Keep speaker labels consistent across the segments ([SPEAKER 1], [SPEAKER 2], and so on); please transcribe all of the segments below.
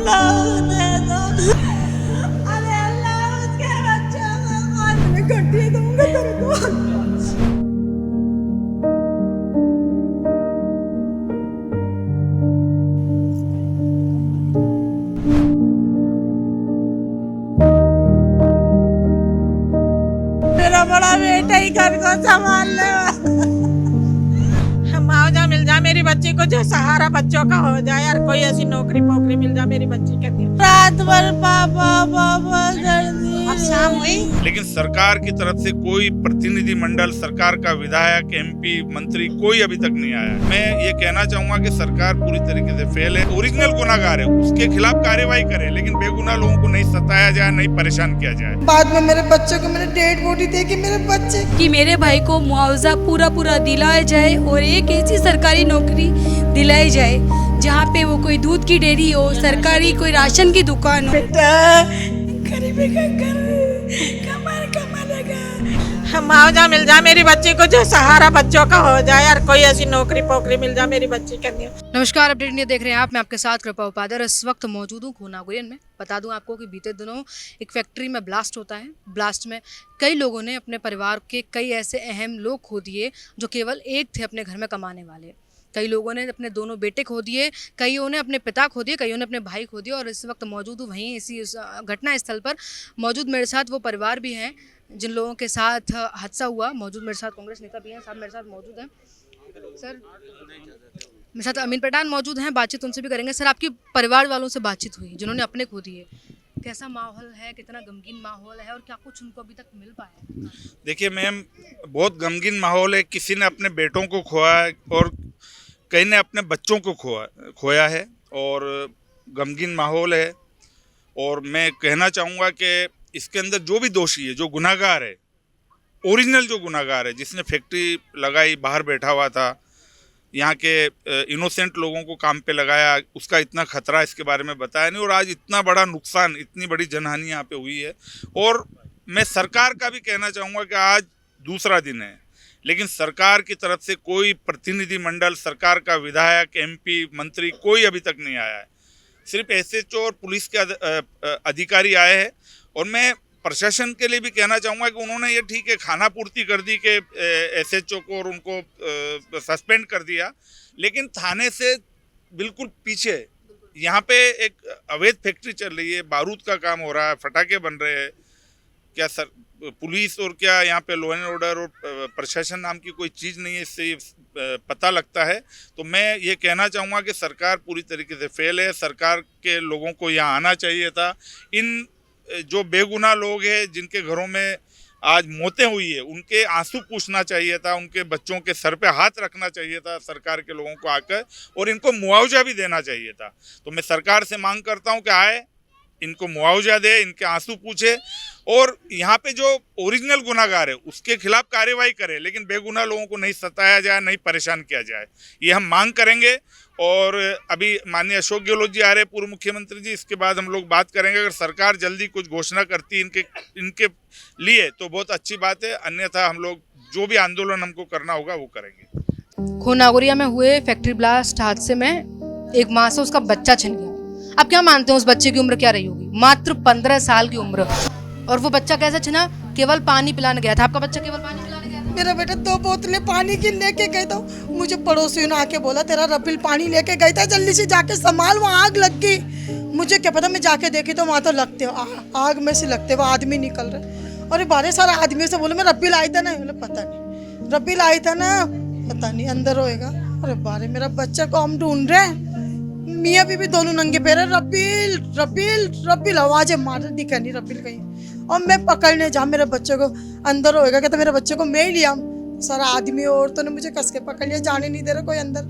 [SPEAKER 1] अल्लाह दे दो, अरे अल्लाह उसके बच्चों को मैं घंटी दूंगा तेरे को। मेरा बड़ा बेटा ही घर को संभाल ले, मुआवजा मिल जाए मेरी बच्ची को, जो सहारा बच्चों का हो जाए यार, कोई ऐसी नौकरी पोकरी मिल जाए मेरी बच्ची के लिए। रात भर पापा पापा करती, अब शाम हुई
[SPEAKER 2] लेकिन सरकार की तरफ से कोई प्रतिनिधि मंडल, सरकार का विधायक, एमपी, मंत्री कोई अभी तक नहीं आया। मैं ये कहना चाहूंगा कि सरकार पूरी तरीके से फेल है। ओरिजिनल गुनाहगार है उसके खिलाफ कार्रवाई करे, लेकिन बेगुनाह लोगों को नहीं सताया जाए, नहीं परेशान किया जाए।
[SPEAKER 1] बाद में मेरे बच्चे को मैंने डेड बॉडी देखी, मेरे बच्चे
[SPEAKER 3] कि मेरे भाई को मुआवजा पूरा दिलाया जाए और एक ऐसी सरकारी नौकरी दिलाई जाए जहाँ पे वो कोई दूध की डेयरी हो, सरकारी कोई राशन की दुकान हो।
[SPEAKER 1] बेटा गरीबी का घर कमाएगा, मुआवजा मिल जाए मेरी बच्ची को, जो सहारा बच्चों का हो जाए यार, कोई ऐसी नौकरी पोकरी मिल जाए मेरी बच्ची के लिए।
[SPEAKER 3] नमस्कार, अपडेट इंडिया देख रहे हैं आप। मैं आपके साथ कृपा उपाध्याय। इस वक्त मौजूद हूँ खूनागुरियन में। बता दूं आपको कि बीते दिनों एक फैक्ट्री में ब्लास्ट होता है। ब्लास्ट में कई लोगों ने अपने परिवार के कई ऐसे अहम लोग खो दिए जो केवल एक थे अपने घर में कमाने वाले। कई लोगों ने अपने दोनों बेटे खो दिए, कईयों ने अपने पिता खो दिए, कईयों ने अपने भाई खो दिए। और इस वक्त मौजूद हूँ वहीं इसी घटना स्थल पर। मौजूद मेरे साथ वो परिवार भी हैं जिन लोगों के साथ हादसा हुआ। मौजूद मेरे साथ कांग्रेस नेता भी हैं, साहब मेरे साथ मौजूद हैं। सर मेरे साथ अमीन पठान मौजूद हैं, बातचीत उनसे भी करेंगे। सर, आपकी परिवार वालों से बातचीत हुई जिन्होंने अपने खो दिए, कैसा माहौल है, कितना गमगीन माहौल है और क्या कुछ उनको अभी तक मिल पाया?
[SPEAKER 2] देखिए मैम, बहुत गमगीन माहौल है। किसी ने अपने बेटों को खोया है और कई ने अपने बच्चों को खोया है और गमगीन माहौल है। और मैं कहना चाहूँगा कि इसके अंदर जो भी दोषी है, जो गुनाहगार है, ओरिजिनल जो गुनाहगार है, जिसने फैक्ट्री लगाई, बाहर बैठा हुआ था, यहाँ के इनोसेंट लोगों को काम पे लगाया, उसका इतना खतरा इसके बारे में बताया नहीं, और आज इतना बड़ा नुकसान, इतनी बड़ी जनहानि यहाँ पे हुई है। और मैं सरकार का भी कहना चाहूँगा कि आज दूसरा दिन है, लेकिन सरकार की तरफ से कोई प्रतिनिधि मंडल, सरकार का विधायक, एमपी, मंत्री कोई अभी तक नहीं आया है। सिर्फ एसएचओ और पुलिस के अधिकारी आए हैं। और मैं प्रशासन के लिए भी कहना चाहूँगा कि उन्होंने ये ठीक है खाना पूर्ति कर दी कि एसएचओ को और उनको सस्पेंड कर दिया, लेकिन थाने से बिल्कुल पीछे यहाँ पे एक अवैध फैक्ट्री चल रही है, बारूद का काम हो रहा है, फटाके बन रहे हैं। क्या सर पुलिस और क्या यहाँ पे लॉ एंड ऑर्डर और प्रशासन नाम की कोई चीज़ नहीं है, इससे पता लगता है। तो मैं ये कहना चाहूँगा कि सरकार पूरी तरीके से फेल है। सरकार के लोगों को यहाँ आना चाहिए था। इन जो बेगुनाह लोग हैं जिनके घरों में आज मौतें हुई है, उनके आंसू पूछना चाहिए था, उनके बच्चों के सर पे हाथ रखना चाहिए था सरकार के लोगों को आकर, और इनको मुआवजा भी देना चाहिए था। तो मैं सरकार से मांग करता हूं कि आए, इनको मुआवजा दे, इनके आंसू पूछे, और यहाँ पे जो ओरिजिनल गुनाहगार है उसके खिलाफ कार्रवाई करे, लेकिन बेगुनाह लोगों को नहीं सताया जाए, नहीं परेशान किया जाए। ये हम मांग करेंगे। और अभी माननीय अशोक गहलोत जी आ रहे, पूर्व मुख्यमंत्री जी, इसके बाद हम लोग बात करेंगे। अगर सरकार जल्दी कुछ घोषणा करती इनके लिए तो बहुत अच्छी बात है, अन्यथा हम लोग जो भी आंदोलन हमको करना होगा वो करेंगे।
[SPEAKER 3] खूनागुरिया में हुए फैक्ट्री ब्लास्ट हादसे में एक माँ से उसका बच्चा छिन गया। आप क्या मानते हैं उस बच्चे की उम्र क्या रही होगी? मात्र 15 साल की उम्र। और वो बच्चा कैसे छिना? केवल पानी पिलाने गया था। आपका बच्चा केवल पानी पिलाने गया था?
[SPEAKER 1] मेरा बेटा 2 बोतलें पानी की लेके गए था। मुझे पड़ोसियों ने आके बोला तेरा रफील पानी लेके गया था, जल्दी से जाके संभाल, वहाँ आग लग गई। मुझे क्या पता, मैं जाके देखी तो वहाँ तो लगते आग में से लगते हुए आदमी निकल रहे। और बारे सारा आदमी से बोले मैं रफील आई था ना, बोले पता नहीं रफील आई था ना, पता नहीं अंदर होएगा। अरे बारे मेरा बच्चा को हम ढूंढ रहे हैं, मियाँ बीबी दोनों नंगे पैर, रफील रफील रफील आवाजें मार, दिखा नहीं रफील कहीं। और मैं पकड़ने जा, मेरे बच्चे को अंदर होएगा क्या, तो मेरे बच्चे को मैं ही लिया। सारा आदमी औरतों ने मुझे कस के पकड़ लिया, जाने नहीं दे रहा कोई अंदर।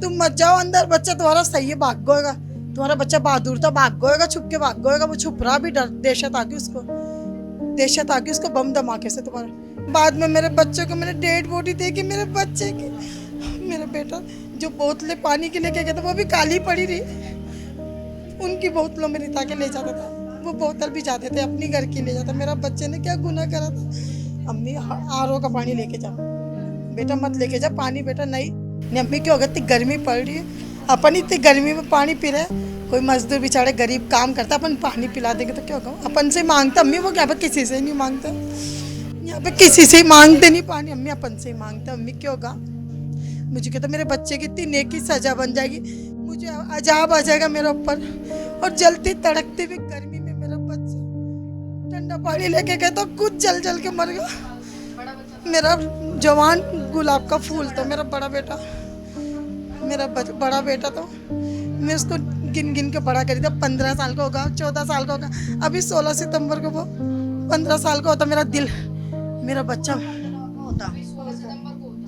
[SPEAKER 1] तुम मत जाओ अंदर, बच्चा तुम्हारा सही है, भाग गएगा। तुम्हारा बच्चा बहादुर था, भाग गएगा, छुप के भाग गएगा। वो छुप रहा भी, डर दहशत आ गई उसको, दहशत आ गई उसको बम धमाके से तुम्हारे। बाद में मेरे बच्चे को मैंने डेड बॉडी देखी, मेरे बच्चे की। मेरा बेटा जो बोतलें पानी के लेके गया था वो भी काली पड़ी रही, उनकी बोतलों में रिता के ले जाता था। वो बोतल भी जाते थे अपनी घर की ले जाता। मेरा बच्चे ने क्या गुनाह करा था? अम्मी आरओ का पानी लेके जा, बेटा मत लेके जा पानी, बेटा नहीं। अम्मी क्यों हो गया, इतनी गर्मी पड़ रही है, अपन इतनी गर्मी में पानी पी रहे हैं, कोई मजदूर बेचारे गरीब काम करता, अपन पानी पिला देंगे तो क्या होगा? अपन से मांगते अम्मी, वो क्या किसी से नहीं मांगते, यहाँ पे किसी से मांगते नहीं पानी, अम्मी अपन से ही मांगते। अम्मी क्यों होगा? मुझे कहता मेरे बच्चे की इतनी नेकी सजा बन जाएगी, मुझे अजाब आ जाएगा मेरे ऊपर। और जलती तड़कती हुई गर्मी में मेरा बच्चा ठंडा पानी लेके गया तो खुद जल जल के मर गया। मेरा जवान गुलाब का फूल था मेरा बड़ा बेटा, मेरा बड़ा बेटा तो मैं उसको गिन गिन के बड़ा करी था। 15 साल का होगा, 14 साल का होगा, अभी 16 सितंबर को वो 15 साल का होता मेरा दिल, मेरा बच्चा
[SPEAKER 4] होता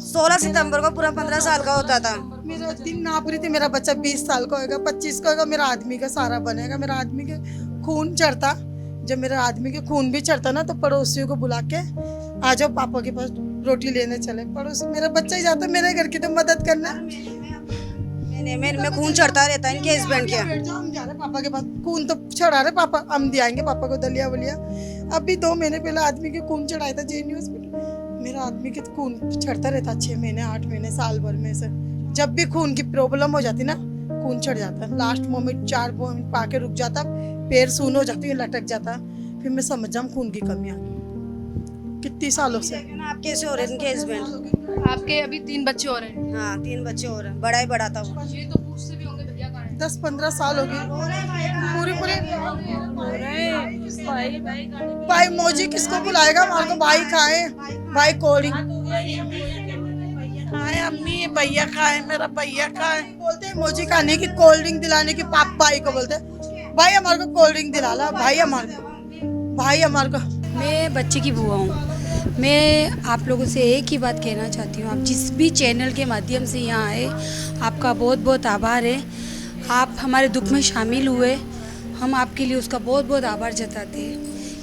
[SPEAKER 4] 16 सितंबर को पूरा 15 साल का होता था।
[SPEAKER 1] मेरा दिन नाप रही थी, मेरा बच्चा 20 साल का होगा, 25 का होगा, मेरा आदमी का सारा बनेगा। मेरा आदमी के खून चढ़ता, जब मेरा आदमी के खून भी चढ़ता ना तो पड़ोसियों को बुला के आ जाओ पापा के पास रोटी लेने चले। पड़ोसी मेरा बच्चा ही जाता मेरे घर की तो मदद करना।
[SPEAKER 4] मेरे में खून चढ़ता रहता है इनके हस्बैंड के।
[SPEAKER 1] हम जा रहे पापा के पास, खून तो चढ़ा रहे पापा, हम दिलाएंगे पापा को दलिया वलिया। अभी 2 महीने पहले आदमी के खून चढ़ाया था JNU हॉस्पिटल। मेरा आदमी के खून चढ़ता रहता 6 महीने 8 महीने साल भर में से। जब भी खून की प्रॉब्लम हो जाती ना खून चढ़ जाता है। लास्ट मोमेंट 4 मोमेंट पाके रुक जाता, पैर सून हो जाती है, लटक जाता, फिर मैं समझ जाऊँ खून की कमी आ गई। कितनी सालों से
[SPEAKER 4] आप कैसे हो रहे इनके हस्बैंड?
[SPEAKER 3] आपके अभी 3 बच्चे हो रहे हैं।
[SPEAKER 4] हाँ 3 बच्चे हो रहे हैं, बड़ा ही बड़ा था वो।
[SPEAKER 3] ये तो पूछते भी होंगे भैया कहाँ हैं?
[SPEAKER 1] 10-15 साल हो गए पूरी भाई मौजी किसको बुलाएगा? हमारे को भाई खाए, भाई कोड़ी
[SPEAKER 5] खाए, अम्मी भैया खाए, मेरा भैया खाए।
[SPEAKER 1] बोलते हैं मौजी खाने की, कोल्ड ड्रिंक दिलाने की, पाप भाई को बोलते हैं भाई हमारे को कोल्ड ड्रिंक दिला ला, भाई हमारे को।
[SPEAKER 6] मैं बच्चे की बुआ हूँ। मैं आप लोगों से एक ही बात कहना चाहती हूँ, आप जिस भी चैनल के माध्यम से यहाँ आए आपका बहुत बहुत आभार है। आप हमारे दुख में शामिल हुए, हम आपके लिए उसका बहुत बहुत आभार जताते हैं।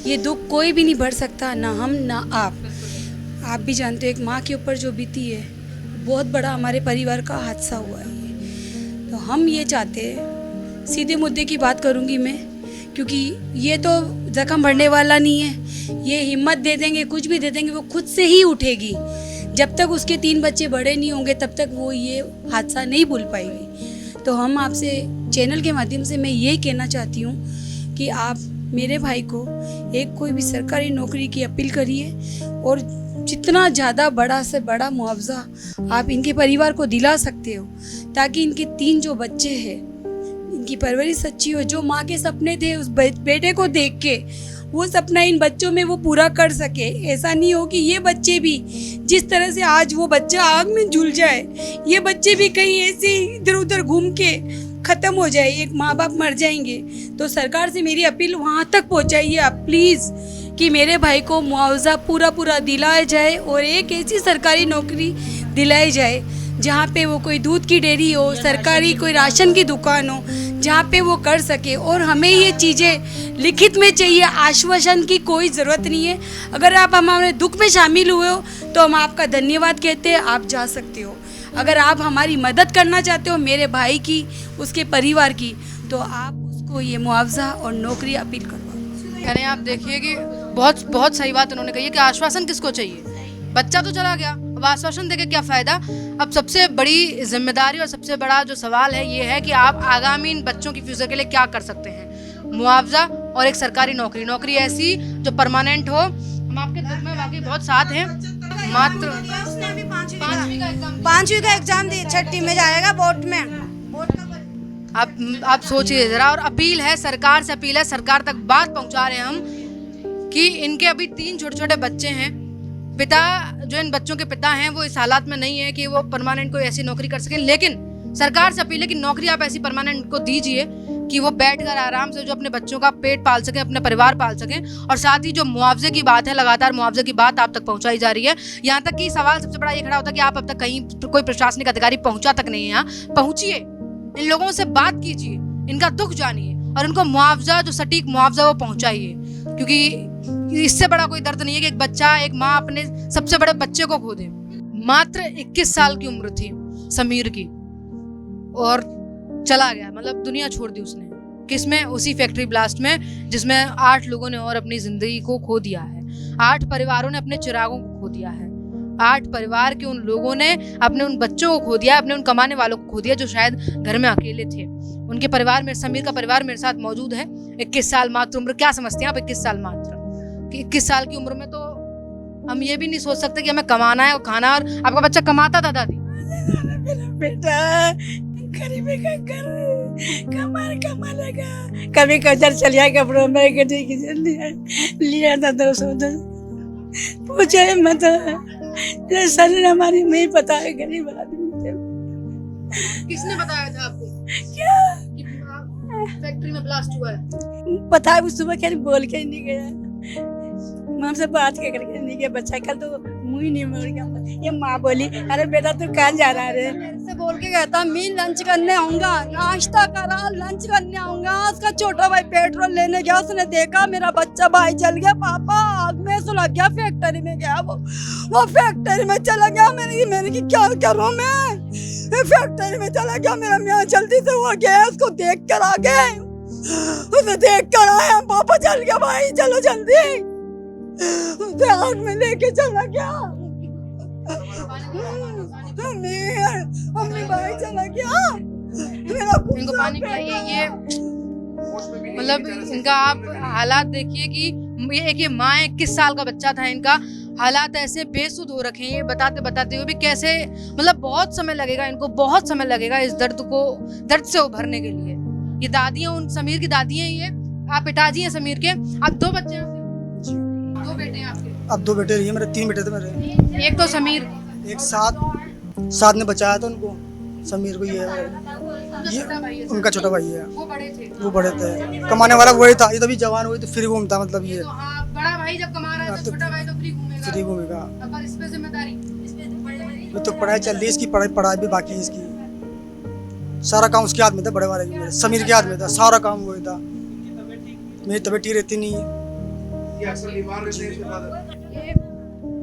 [SPEAKER 6] ये दुख कोई भी नहीं भर सकता, ना हम ना आप भी जानते हो एक माँ के ऊपर जो बीती है बहुत बड़ा हमारे परिवार का हादसा हुआ है ये। तो हम ये चाहते हैं, सीधे मुद्दे की बात करूँगी मैं, क्योंकि ये तो जख्म भरने वाला नहीं है, ये हिम्मत दे देंगे, कुछ भी दे देंगे, वो खुद से ही उठेगी। जब तक उसके 3 बच्चे बड़े नहीं होंगे तब तक वो ये हादसा नहीं भूल पाएगी। तो हम आपसे चैनल के माध्यम से मैं यही कहना चाहती हूँ कि आप मेरे भाई को एक कोई भी सरकारी नौकरी की अपील करिए और जितना ज़्यादा बड़ा से बड़ा मुआवजा आप इनके परिवार को दिला सकते हो, ताकि इनके 3 जो बच्चे हैं इनकी परवरिश सच्ची हो। जो माँ के सपने थे उस बेटे को देख के वो सपना इन बच्चों में वो पूरा कर सके। ऐसा नहीं हो कि ये बच्चे भी जिस तरह से आज वो बच्चा आग में झुल जाए, ये बच्चे भी कहीं ऐसे इधर उधर घूम के ख़त्म हो जाए, एक माँ बाप मर जाएंगे। तो सरकार से मेरी अपील वहाँ तक पहुँचाइए आप प्लीज़, कि मेरे भाई को मुआवजा पूरा दिलाया जाए और एक ऐसी सरकारी नौकरी दिलाई जाए जहाँ पे वो कोई दूध की डेयरी हो, सरकारी कोई राशन की दुकान हो, जहाँ पे वो कर सके। और हमें ये चीज़ें लिखित में चाहिए, आश्वासन की कोई ज़रूरत नहीं है। अगर आप हमारे दुख में शामिल हुए हो तो हम आपका धन्यवाद कहते हैं, आप जा सकते हो। अगर आप हमारी मदद करना चाहते हो मेरे भाई की, उसके परिवार की, तो आप उसको ये मुआवजा और नौकरी अपील करवाओ।
[SPEAKER 3] यानी आप देखिए कि बहुत सही बात उन्होंने कही है कि आश्वासन किसको चाहिए, बच्चा तो चला गया, अब आश्वासन देके क्या फ़ायदा। अब सबसे बड़ी जिम्मेदारी और सबसे बड़ा जो सवाल है ये है कि आप आगामी इन बच्चों की फ्यूचर के लिए क्या कर सकते हैं। मुआवजा और एक सरकारी नौकरी ऐसी जो परमानेंट हो। हम आपके दुख में वाकई बहुत साथ हैं। मात्र
[SPEAKER 4] 5वीं का एग्जाम दी, 6ठी में जाएगा बोर्ड में।
[SPEAKER 3] आप सोचिए ज़रा। और अपील है, सरकार से अपील है, सरकार तक बात पहुंचा रहे हैं हम कि इनके अभी 3 छोटे बच्चे हैं। पिता जो इन बच्चों के पिता हैं वो इस हालात में नहीं है कि वो परमानेंट कोई ऐसी नौकरी कर सकें, लेकिन सरकार से अपील है कि नौकरी आप ऐसी परमानेंट को दीजिए कि वो बैठकर आराम से जो अपने बच्चों का पेट पाल सकें, अपना परिवार पाल सकें। और साथ ही जो मुआवजे की बात है, लगातार मुआवजे की बात आप तक पहुंचाई जा रही है। यहाँ तक कि सवाल सबसे बड़ा ये खड़ा होता है कि आप अब तक कहीं कोई प्रशासनिक अधिकारी पहुंचा तक नहीं है। यहाँ पहुंचिए, इन लोगों से बात कीजिए, इनका दुख जानिए और उनको मुआवजा, जो सटीक मुआवजा वो पहुंचाइए, क्योंकि इससे बड़ा कोई दर्द नहीं है कि एक बच्चा, एक माँ अपने सबसे बड़े बच्चे को खो दे। मात्र 21 साल की उम्र थी समीर की और चला गया, मतलब दुनिया छोड़ दी उसने। किसमें? उसी फैक्ट्री ब्लास्ट में जिसमें 8 लोगों ने और अपनी जिंदगी को खो दिया है। 8 परिवारों ने अपने चिरागों को खो दिया है। 8 परिवार के उन लोगों ने अपने उन बच्चों को खो दिया, अपने उन कमाने वालों को खो दिया जो शायद घर में अकेले थे। उनके परिवार में, समीर का परिवार मेरे साथ मौजूद है। 21 साल मात्र उम्र। क्या समझते हैं आप 21 साल मात्र? कि 21 साल की उम्र में तो हम ये भी नहीं सोच सकते कि हमें कमाना है और खाना। और आपका बच्चा कमाता था दादी?
[SPEAKER 5] मेरा बेटा गरीबी का घर कमा लेगा, कभी कजर चलिया कपड़ों में गड्डी की लिया था 210। पूछे मत, ये शरीर हमारी नहीं पता है, गरीब आदमी थे।
[SPEAKER 3] किसने बताया था आपको
[SPEAKER 5] क्या
[SPEAKER 3] कि फैक्ट्री में ब्लास्ट हुआ है?
[SPEAKER 5] पता है, उस सुबह क्या बोल के ही नहीं गया, माँ से बात के करके नहीं गया। बच्चा कल तो मुँह ही नहीं मोड़ गया। ये माँ बोली, अरे बेटा तू कहाँ जा रहा है?
[SPEAKER 4] से बोल के गया था मैं लंच करने आऊंगा, नाश्ता करा, लंच करने आऊंगा। उसका छोटा भाई पेट्रोल लेने गया, उसने देखा मेरा बच्चा भाई जल गया, पापा आग में सुलग गया। फैक्ट्री में गया, वो फैक्ट्री में चला गया। मैंने की क्या करूँ मैं? फैक्ट्री में चला गया मेरा मियाँ, जल्दी से वो गया, उसको देख कर आ गए। उसे देख कर आया, पापा जल गया भाई, चलो जल्दी। उसे आग में लेके चला गया। मम्मी भाई चला गया। मेरा
[SPEAKER 3] इनको पानी पिलाइए। ये मतलब इनका आप हालात देखिए कि ये माँ है, 21 साल का बच्चा था इनका। हालात ऐसे बेसुध हो रखे हैं, ये बताते बताते हुए भी कैसे, मतलब बहुत समय लगेगा इनको, बहुत समय लगेगा इस दर्द से उभरने के लिए। ये दादियाँ, उन समीर की दादी हैं, ये आप पिताजी हैं समीर के। आप 2 बच्चे हैं आपके? 2 बेटे हैं आपके?
[SPEAKER 7] अब 2 बेटे रही है मेरे, 3 बेटे थे मेरे।
[SPEAKER 3] एक तो समीर,
[SPEAKER 7] एक साथ ने बचाया था उनको, समीर को। ये उनका छोटा भाई है, वो बड़े थे। कमाने वाला वही था, ये तभी जवान हुई तो फ्री घूमता, मतलब ये
[SPEAKER 3] तो हाँ, बड़ा भाई जब कमा रहा है तो छोटा भाई तो फ्री घूमेगा। पर इस पे जिम्मेदारी,
[SPEAKER 7] ये तो पढ़ाई चल रही है इसकी, पढ़ाई भी बाकी है इसकी। सारा काम उसके हाथ में था, बड़े वाले की, मेरे समीर के हाथ में था, सारा काम वही था। मेरी तबीयत ठीक रहती नहीं है।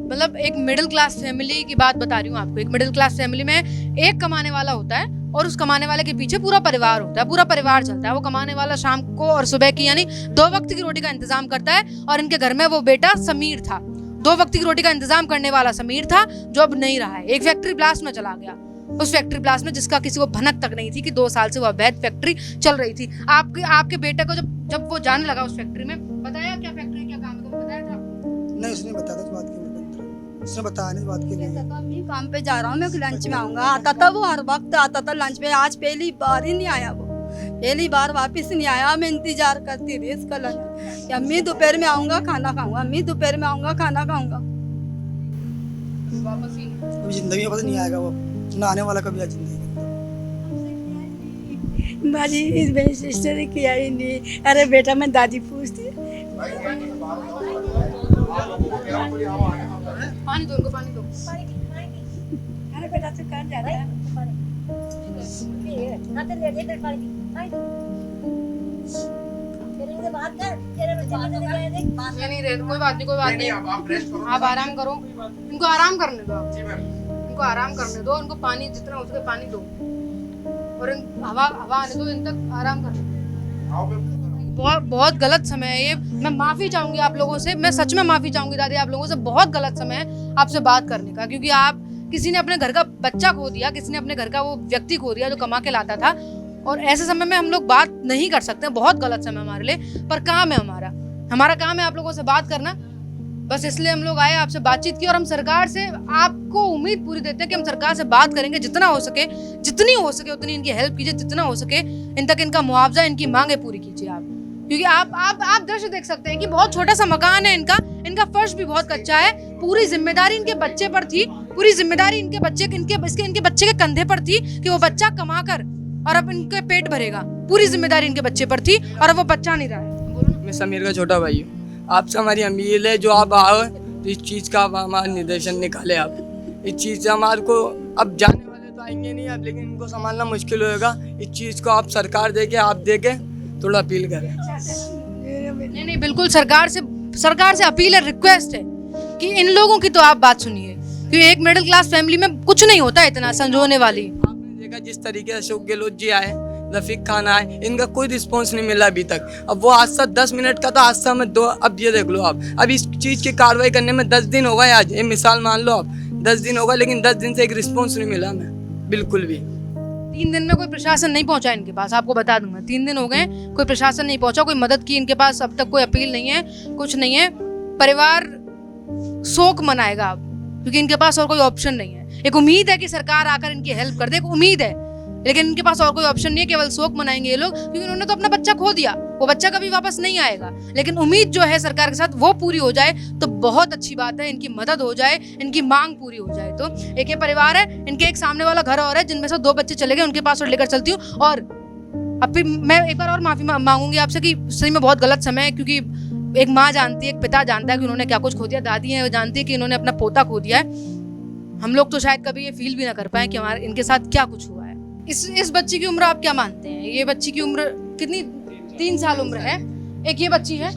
[SPEAKER 3] मतलब एक मिडिल क्लास फैमिली की बात बता रही हूँ आपको। एक मिडिल क्लास फैमिली में एक कमाने वाला होता है और उस कमाने वाले के पीछे पूरा परिवार होता है, पूरा परिवार चलता है। वो कमाने वाला शाम को और सुबह की यानी 2 वक्त की रोटी का इंतजाम करता है। और इनके घर में वो बेटा समीर था, 2 वक्त की रोटी का इंतजाम करने वाला समीर था, जो अब नहीं रहा है। एक फैक्ट्री ब्लास्ट में चला गया, उस फैक्ट्री ब्लास्ट में जिसका किसी को भनक तक नहीं थी कि 2 साल से वो अवैध फैक्ट्री चल रही थी। आपके बेटे को जब वो जाने लगा उस फैक्ट्री में, बताया क्या फैक्ट्री क्या काम है, बताया था?
[SPEAKER 7] नहीं, उसने बताया था बात के लिए, उसने बताया नहीं बात के लिए।
[SPEAKER 4] मैं काम पे जा रहा हूँ, मैं लंच में आऊंगा। आता था वो, हर वक्त आता था लंच में। आज पहली बार ही नहीं आया, वो पहली बार वापस नहीं आया। मैं इंतजार करती रही इसका लंच, अम्मी दोपहर में आऊंगा खाना खाऊंगा, अम्मी दोपहर में आऊंगा खाना खाऊंगा।
[SPEAKER 7] अभी जिंदगी में पता नहीं आएगा वो, ना आने वाला कभी आज जिंदगी।
[SPEAKER 5] बाजी इस मेरी सिस्टर ने किया ही नहीं। अरे बेटा मैं दादी पूछती।
[SPEAKER 3] पानी दो इनको, पानी दो।
[SPEAKER 5] अरे बेटा तू कहाँ जा रहा है?
[SPEAKER 3] कोई बात नहीं, आप आराम करो, इनको आराम करने दो, इनको आराम करने दो, इनको पानी जितना हो सके पानी दो और हवा आने दो, इन तक आराम करने दो। बहुत गलत समय है ये। मैं माफ़ी चाहूँगी आप लोगों से, मैं सच में माफ़ी चाहूँगी दादी आप लोगों से। बहुत गलत समय है आपसे बात करने का, क्योंकि आप किसी ने अपने घर का बच्चा खो दिया, किसी ने अपने घर का वो व्यक्ति खो दिया जो कमा के लाता था। और ऐसे समय में हम लोग बात नहीं कर सकते, बहुत गलत समय हमारे लिए। पर काम है हमारा काम है आप लोगों से बात करना। बस इसलिए हम लोग आए, आपसे बातचीत की। और हम सरकार से आपको उम्मीद पूरी देते हैं कि हम सरकार से बात करेंगे, जितना हो सके, जितनी हो सके उतनी इनकी हेल्प कीजिए, जितना हो सके इन तक इनका मुआवजा, इनकी मांगे पूरी कीजिए आप। क्योंकि आप दृश्य देख सकते हैं कि बहुत छोटा सा मकान है इनका फर्श भी बहुत कच्चा है। पूरी जिम्मेदारी इनके बच्चे पर थी, पूरी जिम्मेदारी इनके बच्चे के कंधे पर थी कि वो बच्चा कमा कर और अब इनके पेट भरेगा। पूरी जिम्मेदारी इनके बच्चे पर थी और अब वो बच्चा नहीं रहा है।
[SPEAKER 8] मैं समीर का छोटा भाई हूँ। आपसे हमारी अपील है, जो आप आओ तो इस चीज़ का हमारा निर्देशन निकाले। आप इस चीज़ से हमारे को, अब जाने वाले तो आएंगे नहीं आप, लेकिन इनको संभालना मुश्किल होएगा। इस चीज़ को आप सरकार देके, आप देके थोड़ा अपील करें।
[SPEAKER 3] नहीं, बिल्कुल सरकार से अपील है, रिक्वेस्ट है कि इन लोगों की तो आप बात सुनिए, क्योंकि एक मिडिल क्लास फैमिली में कुछ नहीं होता इतना संजोने वाली।
[SPEAKER 8] आपने देखा जिस तरीके से अशोक गहलोत जी आए, रफीक खान आए, इनका कोई रिस्पॉन्स नहीं मिला अभी तक। अब वो हादसा 10 मिनट का था, हादसा में 2, अब ये देख लो आप, अब इस चीज़ की कार्रवाई करने में 10 दिन हो गए। आज ये मिसाल मान लो आप, 10 दिन होगा, लेकिन 10 दिन से एक रिस्पॉन्स नहीं मिला हमें बिल्कुल भी।
[SPEAKER 3] 3 दिन में कोई प्रशासन नहीं पहुंचा इनके पास, आपको बता दूंगा। 3 दिन हो गए, कोई प्रशासन नहीं पहुंचा, कोई मदद की इनके पास अब तक कोई अपील नहीं है, कुछ नहीं है। परिवार शोक मनाएगा अब, क्योंकि इनके पास और कोई ऑप्शन नहीं है। एक उम्मीद है कि सरकार आकर इनकी हेल्प कर दे, एक उम्मीद है, लेकिन इनके पास और कोई ऑप्शन नहीं है। केवल शोक मनाएंगे ये लोग, क्योंकि उन्होंने तो अपना बच्चा खो दिया, वो बच्चा कभी वापस नहीं आएगा। लेकिन उम्मीद जो है सरकार के साथ वो पूरी हो जाए तो बहुत अच्छी बात है, इनकी मदद हो जाए, इनकी मांग पूरी हो जाए। तो एक ये परिवार है, इनके एक सामने वाला घर और है जिनमें से 2 बच्चे चले गए, उनके पास और लेकर चलती हूँ। और अब भी मैं एक बार और माफी मांगूंगी आपसे कि सही में बहुत गलत समय है, क्योंकि एक माँ जानती है, एक पिता जानता है कि उन्होंने क्या कुछ खो दिया, दादी है जानती है कि इन्होंने अपना पोता खो दिया है। हम लोग तो शायद कभी ये फील भी ना कर पाए कि हमारे इनके साथ क्या कुछ हुआ है। इस बच्ची की उम्र आप क्या मानते हैं? ये बच्ची की उम्र कितनी? 3 साल उम्र है। एक ये बच्ची है,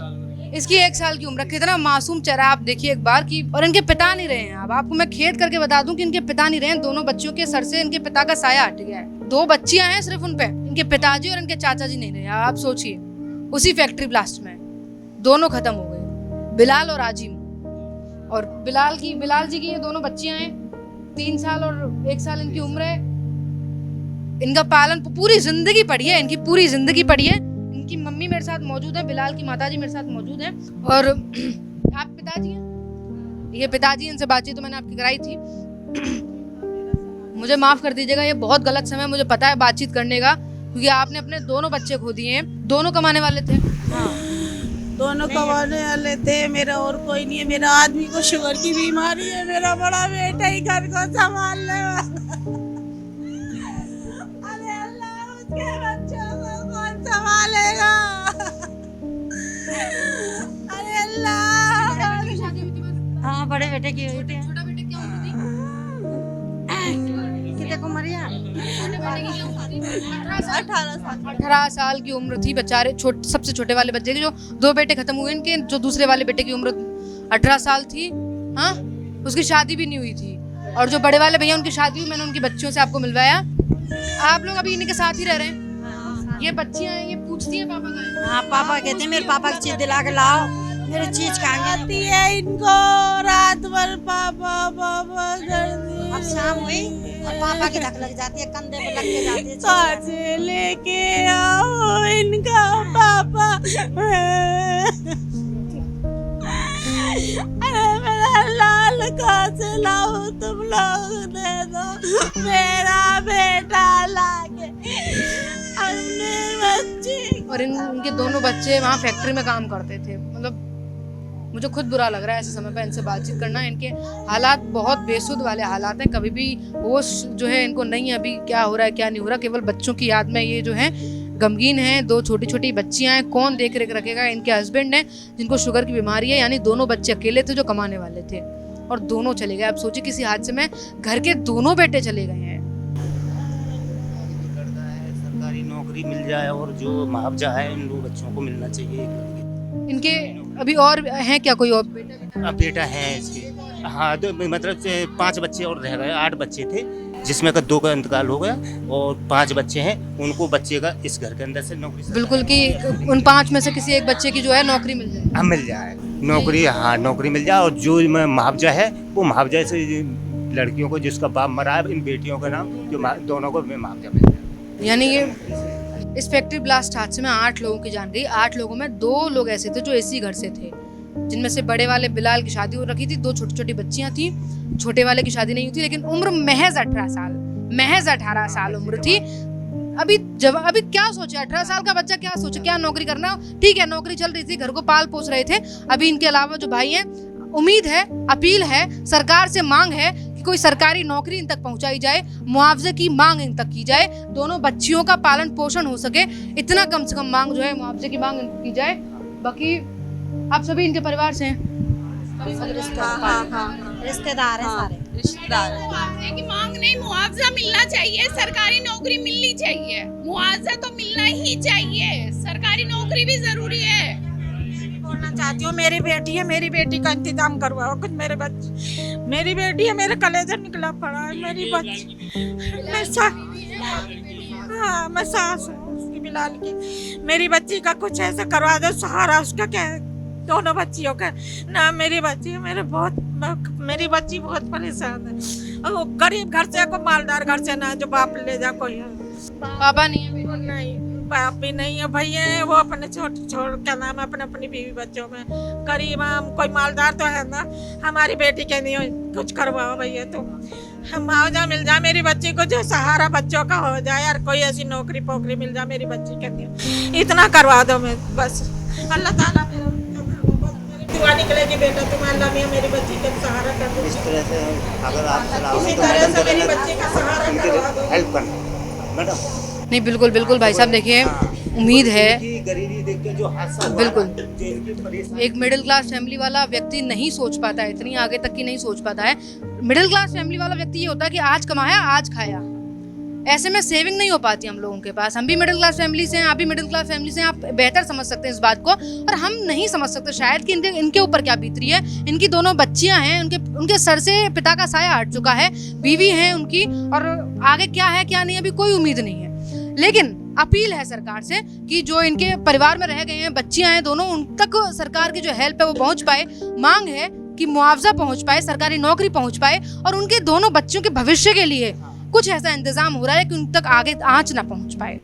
[SPEAKER 3] इसकी 1 साल की उम्र। कितना मासूम चेहरा आप देखिए एक बार की। और इनके पिता नहीं रहे हैं। अब आपको मैं खेद करके बता दूं कि इनके पिता नहीं रहे हैं। दोनों बच्चियों के सर से इनके पिता का साया हट गया है। 2 बच्चियां हैं सिर्फ उन पे, इनके पिताजी और इनके चाचा जी नहीं रहे। आप सोचिए, उसी फैक्ट्री ब्लास्ट में दोनों खत्म हो गए, बिलाल और आजिम। और बिलाल जी की ये दोनों बच्चियां हैं, 3 साल और 1 साल इनकी उम्र है। इनका पालन पूरी जिंदगी पड़ी है, इनकी पूरी जिंदगी पड़ी है। इनकी मम्मी मेरे साथ मौजूद है, बिलाल की माताजी मेरे साथ मौजूद है। और आप पिताजी हैं, ये पिताजी, इनसे बातचीत तो मैंने आपकी कराई थी। मुझे माफ कर दीजिएगा, ये बहुत गलत समय मुझे पता है बातचीत करने का, क्योंकि आपने अपने दोनों बच्चे खो दिए हैं। दोनों कमाने वाले थे।
[SPEAKER 5] हाँ, दोनों कमाने वाले थे। मेरा और कोई नहीं है। मेरा आदमी को शुगर की बीमारी है। मेरा बड़ा बेटा ही घर को संभालने वाला। अरे अल्लाह, उसके बच्चों को कौन संभालेगा? अरे अल्लाह। हाँ, बड़े बेटे की हुई थी।
[SPEAKER 3] छोटा बेटे क्या उम्र थी?
[SPEAKER 5] कितने को मरिया?
[SPEAKER 3] 18 साल की उम्र थी बेचारे सबसे छोटे वाले बच्चे की। जो 2 बेटे खत्म हुए इनके, जो दूसरे वाले बेटे की उम्र 18 साल थी। हाँ, उसकी शादी भी नहीं हुई थी। और जो बड़े वाले भैया उनकी शादी हुई, मैंने उनकी बच्चियों से आपको मिलवाया। आप लोग अभी इनके साथ ही रह रहे हैं। ये बच्चियां हैं, ये पूछती हैं पापा कहाँ हैं?
[SPEAKER 5] हाँ, पापा कहते हैं मेरे पापा की चीज दिला के लाओ। मेरी चीज कहाँ आती है इनको? रात भर पापा पापा करती।
[SPEAKER 9] अब शाम हुई और पापा की धक लग जाती है, कंधे पे लग के जाती है।
[SPEAKER 5] काजे लेके आओ इनका पापा। अरे मेरा लाल कहाँ से लाओ? तुम लोग दे दो मेरा बेटा लाके अपने बच्चे।
[SPEAKER 3] और इनके दोनों बच्चे वहाँ फैक्ट्री में काम करते थे। मतलब मुझे खुद बुरा लग रहा है ऐसे समय पर इनसे बातचीत करना। इनके हालात बहुत बेसुध वाले हालात हैं। कभी भी होश जो है इनको नहीं है अभी क्या हो रहा है क्या नहीं हो रहा। केवल बच्चों की याद में ये जो है गमगीन है। 2 छोटी छोटी बच्चियां हैं, कौन देख रेख रखेगा? इनके हस्बैंड हैं जिनको शुगर की बीमारी है। यानी दोनों बच्चे अकेले थे जो कमाने वाले थे और दोनों चले गए। अब सोचिए किसी हादसे में घर के दोनों बेटे चले गए हैं।
[SPEAKER 10] सरकारी नौकरी मिल जाए और जो मुआवजा है इन 2 बच्चों को मिलना चाहिए।
[SPEAKER 3] इनके अभी और हैं क्या कोई और
[SPEAKER 10] बेटा है इसके? हाँ, मतलब 5 बच्चे और रह गए। 8 बच्चे थे जिसमें का 2 का इंतकाल हो गया और 5 बच्चे हैं। उनको बच्चे का इस घर के अंदर से नौकरी
[SPEAKER 3] बिल्कुल कि उन 5 में से किसी एक बच्चे की जो है नौकरी मिल जाए।
[SPEAKER 10] हाँ, मिल जाए नौकरी। हाँ, नौकरी मिल जाए और जो मुआवजा है वो मुआवजा से लड़कियों को जिसका बाप मरा है इन बेटियों का नाम जो दोनों को मुआवजा मिल जाए।
[SPEAKER 3] यानी ये इस फैक्ट्री ब्लास्ट हादसे में 8 लोगों की जान गई। 8 लोगों में 2 लोग ऐसे थे जो इसी घर से थे, जिनमें से बड़े वाले बिलाल की शादी हो रखी थी। 2 छोटी छोटी बच्चियां थी। छोटे वाले की शादी नहीं हुई थी, लेकिन उम्र महज 18 साल, महज 18 साल उम्र थी। अभी क्या सोचे 18 साल का बच्चा? क्या सोचे क्या नौकरी करना? ठीक है, नौकरी चल रही थी, घर को पाल पोस रहे थे। अभी इनके अलावा जो भाई हैं, उम्मीद है, अपील है, सरकार से मांग है कि कोई सरकारी नौकरी इन तक पहुंचाई जाए, मुआवजे की मांग इन तक की जाए, दोनों बच्चियों का पालन पोषण हो सके, इतना कम से कम मांग जो है मुआवजे की मांग की जाए। बाकी आप सभी इनके परिवार से हैं?
[SPEAKER 9] रिश्तेदार हैं सारे।
[SPEAKER 5] रिश्तेदार
[SPEAKER 11] मुआवजे की मांग नहीं, मुआवजा मिलना चाहिए। सरकारी नौकरी मिलनी चाहिए, मुआवजा तो मिलना ही चाहिए। सरकारी नौकरी भी जरूरी है।
[SPEAKER 5] बोलना चाहती हूँ, मेरी बेटी है, मेरी बेटी का इंतजाम करवाओ कुछ। मेरे बच्चे, मेरी बेटी है, मेरे कलेजा निकला पड़ा है। मेरी बच्ची, मैं सास हूँ उसकी, बिलाल की। मेरी बच्ची का कुछ ऐसा करवा दो, सहारा उसका क्या है, दोनों बच्चियों का ना। मेरी बच्ची है, मेरी बच्ची बहुत परेशान है। और वो गरीब घर से को मालदार घर से ना जो बाप ले जा कोई है।
[SPEAKER 3] पापा नहीं है?
[SPEAKER 5] नहीं, बाप भी नहीं है, भैया है, वो अपने छोड़ क्या नाम है अपने अपनी बीवी बच्चों में गरीब हम, कोई मालदार तो है ना। हमारी बेटी के नहीं कुछ करवाओ भैया, तो हम मुआवजा मिल जाए मेरी बच्ची को, जो सहारा बच्चों का हो जाए यार, कोई ऐसी नौकरी पोकरी मिल जाए मेरी बच्ची के लिए, इतना करवा दो मैं बस। अल्लाह ताला मेरी दुआ निकलेगी बेटा, तुम अल्लाह मियां मेरी बच्ची का सहारा कर दो।
[SPEAKER 10] इस तरह से अगर आप चलाओगे
[SPEAKER 5] इसी
[SPEAKER 10] तो
[SPEAKER 5] तरह
[SPEAKER 10] मैडम
[SPEAKER 5] से
[SPEAKER 10] को
[SPEAKER 5] मेरी
[SPEAKER 10] देना,
[SPEAKER 5] बच्ची का सहारा
[SPEAKER 10] उनकी
[SPEAKER 5] करवा दो।
[SPEAKER 10] हेल्प करना मैडम।
[SPEAKER 3] नहीं बिल्कुल बिल्कुल भाई साहब, देखिए उम्मीद है
[SPEAKER 10] इनकी गरीबी देख के जो हादसा हुआ
[SPEAKER 3] बिल्कुल।
[SPEAKER 10] ना, जो इनकी परेशानी
[SPEAKER 3] एक मिडिल क्लास फैमिली वाला व्यक्ति नहीं सोच पाता है, इतनी आगे तक की नहीं सोच पाता है। मिडिल क्लास फैमिली वाला व्यक्ति ये होता है कि आज कमाया आज खाया, ऐसे में सेविंग नहीं हो पाती हम लोगों के पास। हम भी मिडिल क्लास फैमिली से हैं, आप भी मिडिल क्लास फैमिली से हैं, आप बेहतर समझ सकते हैं इस बात को, और हम नहीं समझ सकते शायद कि इनके ऊपर क्या बीत रही है। इनकी दोनों बच्चियां हैं, उनके सर से पिता का साया हट चुका है, बीवी है उनकी, और आगे क्या है क्या नहीं अभी कोई उम्मीद नहीं है। लेकिन अपील है सरकार से कि जो इनके परिवार में रह गए हैं, बच्चियां हैं दोनों, उन तक सरकार की जो हेल्प है वो पहुंच पाए। मांग है कि मुआवजा पहुंच पाए, सरकारी नौकरी पहुंच पाए, और उनके दोनों बच्चों के भविष्य के लिए कुछ ऐसा इंतजाम हो रहा है कि उन तक आगे आंच ना पहुंच पाए।